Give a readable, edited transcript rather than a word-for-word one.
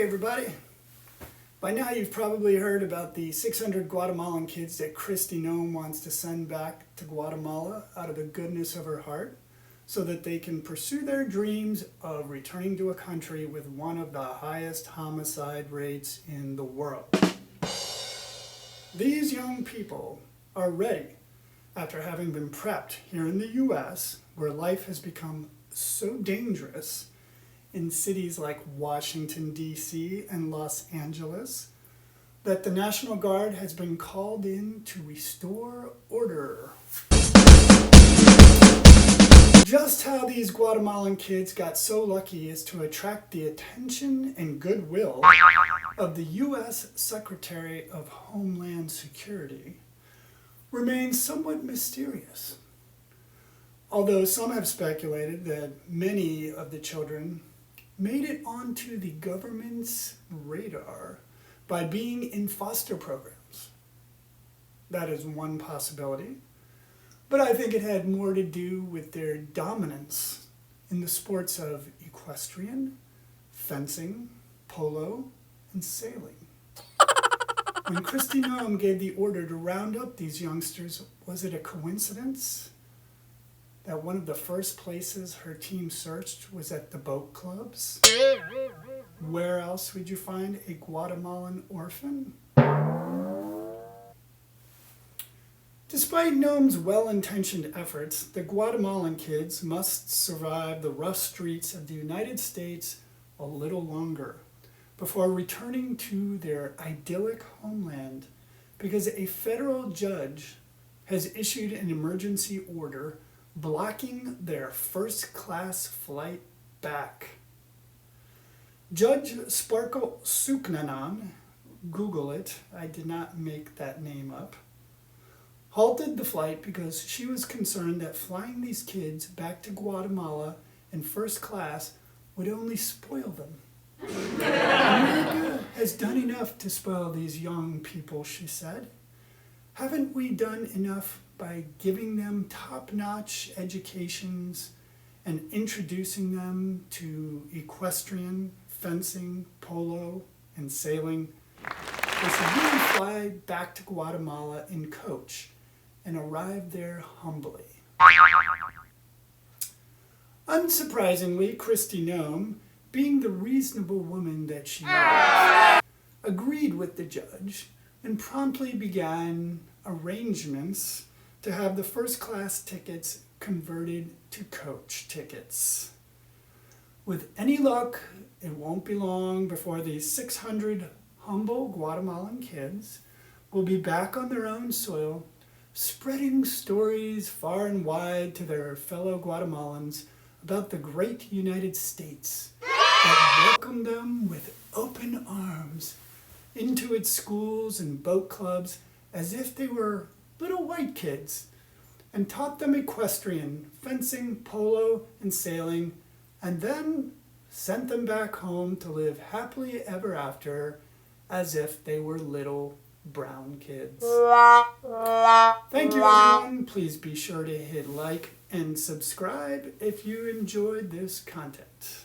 Hey everybody! By now you've probably heard about the 600 Guatemalan kids that Kristi Noem wants to send back to Guatemala out of the goodness of her heart so that they can pursue their dreams of returning to a country with one of the highest homicide rates in the world. These young people are ready after having been prepped here in the US, where life has become so dangerous in cities like Washington, D.C. and Los Angeles, that the National Guard has been called in to restore order. Just how these Guatemalan kids got so lucky as to attract the attention and goodwill of the U.S. Secretary of Homeland Security remains somewhat mysterious. Although some have speculated that many of the children made it onto the government's radar by being in foster programs. That is one possibility, but I think it had more to do with their dominance in the sports of equestrian, fencing, polo, and sailing. When Kristi Noem gave the order to round up these youngsters, was it a coincidence that one of the first places her team searched was at the boat clubs? Where else would you find a Guatemalan orphan? Despite Noem's well-intentioned efforts, the Guatemalan kids must survive the rough streets of the United States a little longer before returning to their idyllic homeland, because a federal judge has issued an emergency order blocking their first-class flight back. Judge Sparkle Suknanan, Google it, I did not make that name up, halted the flight because she was concerned that flying these kids back to Guatemala in first class would only spoil them. America has done enough to spoil these young people, she said. Haven't we done enough by giving them top-notch educations and introducing them to equestrian, fencing, polo, and sailing? They should really fly back to Guatemala in coach and arrive there humbly. Unsurprisingly, Kristi Noem, being the reasonable woman that she is, agreed with the judge and promptly began arrangements to have the first-class tickets converted to coach tickets. With any luck, it won't be long before these 600 humble Guatemalan kids will be back on their own soil, spreading stories far and wide to their fellow Guatemalans about the great United States that welcomed them with open arms into its schools and boat clubs as if they were little white kids, and taught them equestrian, fencing, polo, and sailing, and then sent them back home to live happily ever after as if they were little brown kids. Thank you, everyone. Please be sure to hit like and subscribe if you enjoyed this content.